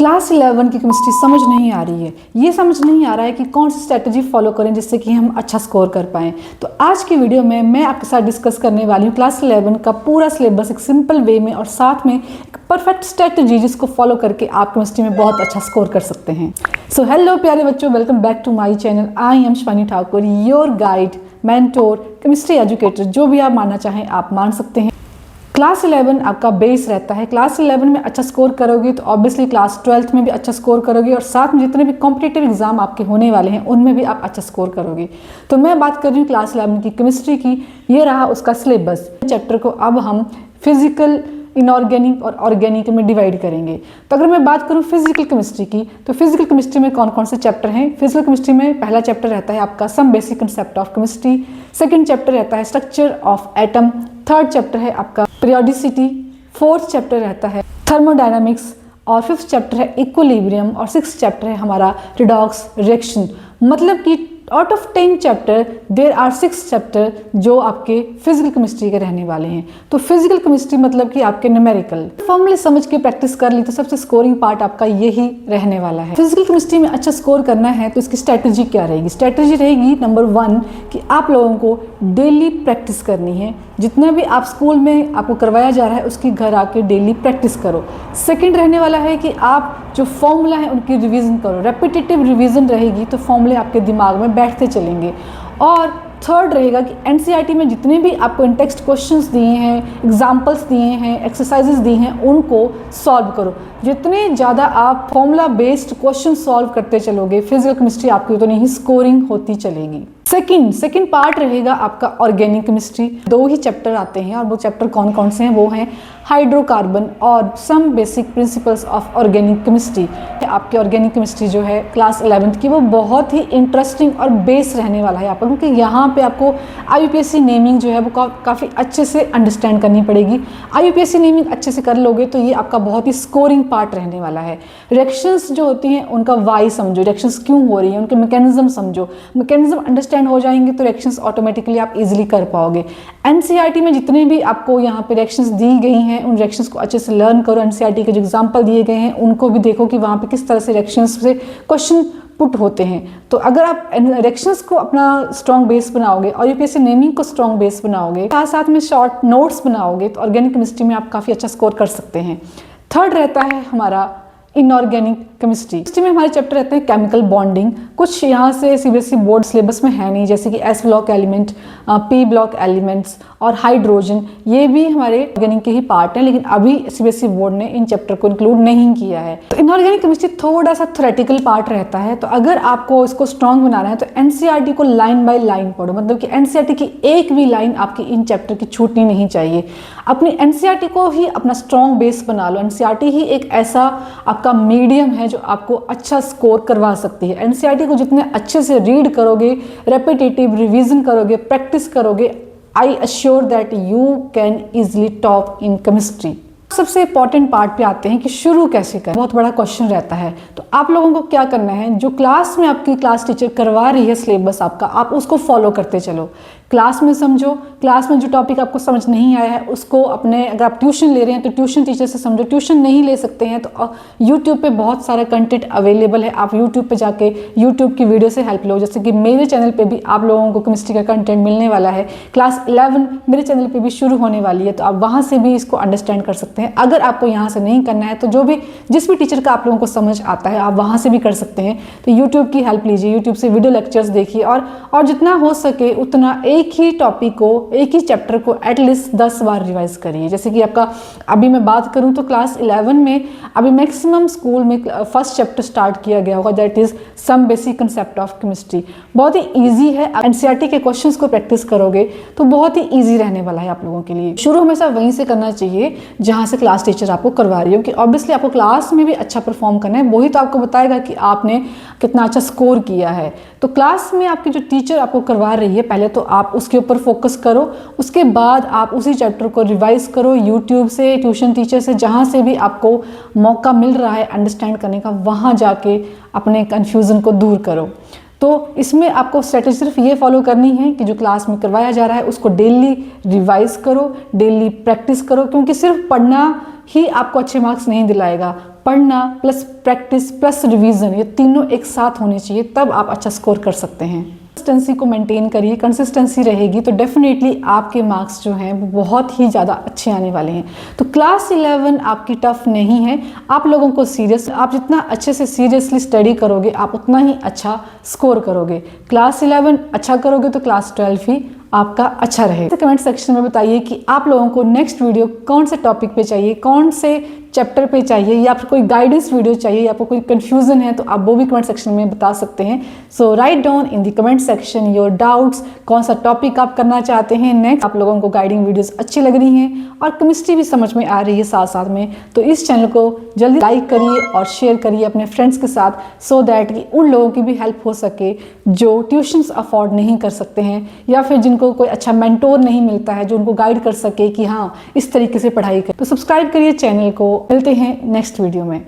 Class 11 की chemistry समझ नहीं आ रही है। ये समझ नहीं आ रहा है कि कौन सी स्ट्रेटजी फॉलो करें जिससे कि हम अच्छा स्कोर कर पाएँ। तो आज की वीडियो में मैं आपके साथ डिस्कस करने वाली हूँ क्लास 11 का पूरा सिलेबस एक सिंपल वे में और साथ में एक परफेक्ट स्ट्रेटजी जिसको फॉलो करके आप केमिस्ट्री में बहुत अच्छा स्कोर कर सकते हैं। सो हेलो प्यारे बच्चों, welcome back to my channel. I am Shivani Thakur, your guide, mentor, chemistry educator, जो भी आप मानना चाहें आप मान सकते हैं। क्लास 11 आपका बेस रहता है। क्लास 11 में अच्छा स्कोर करोगे तो ऑब्वियसली क्लास 12 में भी अच्छा स्कोर करोगे और साथ में जितने भी कॉम्पिटिटिव एग्जाम आपके होने वाले हैं उनमें भी आप अच्छा स्कोर करोगे। तो मैं बात कर रही हूँ क्लास 11 की केमिस्ट्री की। ये रहा उसका सिलेबस। चैप्टर को अब हम फिजिकल, इनऑर्गेनिक और ऑर्गेनिक में डिवाइड करेंगे। तो अगर मैं बात करूं फिजिकल केमिस्ट्री की, तो फिजिकल केमिस्ट्री में कौन कौन से चैप्टर हैं? फिजिकल केमिस्ट्री में पहला चैप्टर रहता है आपका some basic concept of chemistry, second chapter रहता है structure of atom, third chapter है आपका पीरियोडिसिटी, फोर्थ चैप्टर रहता है थर्मोडायनामिक्स और फिफ्थ चैप्टर है इक्विलिब्रियम और सिक्स्थ चैप्टर है हमारा रिडॉक्स रिएक्शन। मतलब कि out of 10 chapter there are 6 chapter जो आपके फिजिकल केमिस्ट्री के रहने वाले हैं। तो फिजिकल केमिस्ट्री मतलब कि आपके न्यूमेरिकल फॉर्मूले समझ के प्रैक्टिस कर ली तो सबसे स्कोरिंग पार्ट आपका यही रहने वाला है। फिजिकल केमिस्ट्री में अच्छा स्कोर करना है तो इसकी स्ट्रैटेजी क्या रहेगी? स्ट्रैटेजी रहेगी नंबर 1 कि आप लोगों को डेली प्रैक्टिस करनी है। जितना भी आप स्कूल में आपको करवाया जा रहा है उसकी घर आके डेली प्रैक्टिस करो। सेकंड रहने वाला है कि आप जो फॉर्मूला है उनकी रिवीजन करो। रेपिटेटिव रिवीजन रहेगी तो फॉर्मूले आपके दिमाग में बैठते चलेंगे। और थर्ड रहेगा कि एनसीईआरटी में जितने भी आपको इन टेक्स्ट क्वेश्चंस दिए हैं, एग्जाम्पल्स दिए हैं, एक्सरसाइजेस दिए हैं, उनको सॉल्व करो। जितने ज़्यादा आप फॉर्मूला बेस्ड क्वेश्चन सॉल्व करते चलोगे फिजिकल केमिस्ट्री आपकी उतनी ही स्कोरिंग होती चलेगी। सेकंड पार्ट रहेगा आपका ऑर्गेनिक केमिस्ट्री। 2 ही चैप्टर आते हैं और वो चैप्टर कौन कौन से हैं? वो हैं हाइड्रोकार्बन और some basic principles of organic chemistry. आपकी ऑर्गेनिक केमिस्ट्री जो है क्लास 11th की वो बहुत ही इंटरेस्टिंग और बेस रहने वाला है आप लोगों के। यहाँ पे आपको IUPAC नेमिंग जो है वो काफ़ी अच्छे से अंडरस्टैंड करनी पड़ेगी। IUPAC नेमिंग अच्छे से कर लोगे तो ये आपका बहुत ही स्कोरिंग पार्ट रहने वाला है। रिएक्शंस जो होती हैं उनका वाई समझो, रिएक्शंस क्यों हो रही है उनके मैकेनिज्म समझो। मैकेनिज्म अंडरस्टैंड हो जाएंगे तो रिएक्शंस ऑटोमेटिकली आप इजीली कर पाओगे। एनसीईआरटी में जितने भी आपको यहाँ पे रिएक्शंस दी गई हैं उन रिएक्शंस को अच्छे से लर्न करो। एनसीईआरटी के जो एग्जांपल दिए गए हैं उनको भी देखो कि वहाँ पे किस तरह से रिएक्शंस से क्वेश्चन पुट होते हैं। तो अगर आप रिएक्शंस को अपना स्ट्रॉन्ग बेस बनाओगे और यूपीएससी नेमिंग को स्ट्रॉन्ग बेस बनाओगे, साथ साथ में शॉर्ट नोट्स बनाओगे तो ऑर्गेनिक केमिस्ट्री में आप काफ़ी अच्छा स्कोर कर सकते हैं। थर्ड रहता है हमारा इनऑर्गेनिक केमिस्ट्री में हमारे चैप्टर रहते हैं केमिकल बॉन्डिंग। कुछ यहाँ से सीबीएसई बोर्ड सिलेबस में है नहीं, जैसे कि S block element, P block elements और हाइड्रोजन, ये भी हमारे ऑर्गेनिक के ही पार्ट हैं, लेकिन अभी सीबीएसई बोर्ड ने इन चैप्टर को इंक्लूड नहीं किया है। तो इनऑर्गेनिक केमिस्ट्री थोड़ा सा थ्योरेटिकल पार्ट रहता है। तो अगर आपको इसको स्ट्रॉन्ग बनाना है तो एनसीईआरटी को लाइन बाय लाइन पढ़ो। मतलब कि एनसीईआरटी की एक भी लाइन आपकी इन चैप्टर की छूटनी नहीं चाहिए। अपनी एनसीईआरटी को ही अपना स्ट्रॉन्ग बेस बना लो। एनसीईआरटी ही एक ऐसा आपका मीडियम है जो आपको अच्छा स्कोर करवा सकती है। एनसीईआरटी को जितने अच्छे से रीड करोगे, रेपिटेटिव रिवीजन करोगे, प्रैक्टिस करोगे, I assure that you can easily top in chemistry. सबसे इंपॉर्टेंट पार्ट पे आते हैं कि शुरू कैसे करें। बहुत बड़ा क्वेश्चन रहता है। तो आप लोगों को क्या करना है, जो क्लास में आपकी क्लास टीचर करवा रही है सिलेबस आपका, आप उसको फॉलो करते चलो। क्लास में समझो, क्लास में जो टॉपिक आपको समझ नहीं आया है उसको अपने, अगर आप ट्यूशन ले रहे हैं तो ट्यूशन टीचर से समझो। ट्यूशन नहीं ले सकते हैं तो यूट्यूब पे बहुत सारा कंटेंट अवेलेबल है, आप यूट्यूब पे जाके यूट्यूब की वीडियो से हेल्प लो। जैसे कि मेरे चैनल पे भी आप लोगों को केमिस्ट्री का कंटेंट मिलने वाला है। क्लास 11 मेरे चैनल पे भी शुरू होने वाली है, तो आप वहाँ से भी इसको अंडरस्टैंड कर सकते हैं। अगर आपको यहाँ से नहीं करना है तो जिस भी टीचर का आप लोगों को समझ आता है आप वहाँ से भी कर सकते हैं। तो यूट्यूब की हेल्प लीजिए, यूट्यूब से वीडियो लेक्चर्स देखिए और जितना हो सके उतना एक ही टॉपिक को, एक ही चैप्टर को एटलीस्ट 10 बार रिवाइज करिए। जैसे कि आपका अभी मैं बात करूं तो क्लास 11 में अभी मैक्सिमम स्कूल में फर्स्ट चैप्टर स्टार्ट किया गया होगा, that is some basic concept of chemistry. बहुत ही इजी है। एनसीईआरटी के क्वेश्चंस को प्रैक्टिस करोगे तो बहुत ही इजी रहने वाला है आप लोगों के लिए। शुरू हमेशा वहीं से करना चाहिए जहां से क्लास टीचर आपको करवा रही हो, कि ऑब्वियसली आपको क्लास में भी अच्छा परफॉर्म करना है, वही तो आपको बताएगा कि आपने कितना अच्छा स्कोर किया है। तो क्लास में आपकी जो टीचर आपको करवा रही है पहले तो आप उसके ऊपर फोकस करो, उसके बाद आप उसी चैप्टर को रिवाइज करो यूट्यूब से, ट्यूशन टीचर से, जहाँ से भी आपको मौका मिल रहा है अंडरस्टैंड करने का, वहाँ जाके अपने कन्फ्यूज़न को दूर करो। तो इसमें आपको स्ट्रेटेजी सिर्फ ये फॉलो करनी है कि जो क्लास में करवाया जा रहा है उसको डेली रिवाइज करो, डेली प्रैक्टिस करो, क्योंकि सिर्फ पढ़ना ही आपको अच्छे मार्क्स नहीं दिलाएगा। पढ़ना प्लस प्रैक्टिस प्लस रिवीजन, ये तीनों एक साथ होने चाहिए, तब आप अच्छा स्कोर कर सकते हैं। कंसिस्टेंसी को मेंटेन करिए, कंसिस्टेंसी रहेगी तो डेफिनेटली आपके मार्क्स जो हैं वो बहुत ही ज़्यादा अच्छे आने वाले हैं। तो क्लास 11 आपकी टफ नहीं है, आप लोगों को सीरियस, आप जितना अच्छे से सीरियसली स्टडी करोगे आप उतना ही अच्छा स्कोर करोगे। क्लास 11 अच्छा करोगे तो क्लास 12 भी आपका अच्छा रहेगा। तो कमेंट सेक्शन में बताइए कि आप लोगों को नेक्स्ट वीडियो कौन से टॉपिक पे चाहिए, कौन से चैप्टर पे चाहिए, या फिर कोई गाइडेंस वीडियो चाहिए, या फिर कोई कंफ्यूजन है तो आप वो भी कमेंट सेक्शन में बता सकते हैं। So write down in the comment section your doubts, कौन सा टॉपिक आप करना चाहते हैं नेक्स्ट। आप लोगों को गाइडिंग वीडियोस अच्छी लग रही हैं और केमिस्ट्री भी समझ में आ रही है साथ साथ में, तो इस चैनल को जल्दी लाइक करिए और शेयर करिए अपने फ्रेंड्स के साथ, सो दैट कि उन लोगों की भी हेल्प हो सके जो ट्यूशन्स अफोर्ड नहीं कर सकते हैं, या फिर जिनको कोई अच्छा मेंटोर नहीं मिलता है जो उनको गाइड कर सके कि हाँ इस तरीके से पढ़ाई कर। तो सब्सक्राइब करिए चैनल को। मिलते हैं नेक्स्ट वीडियो में।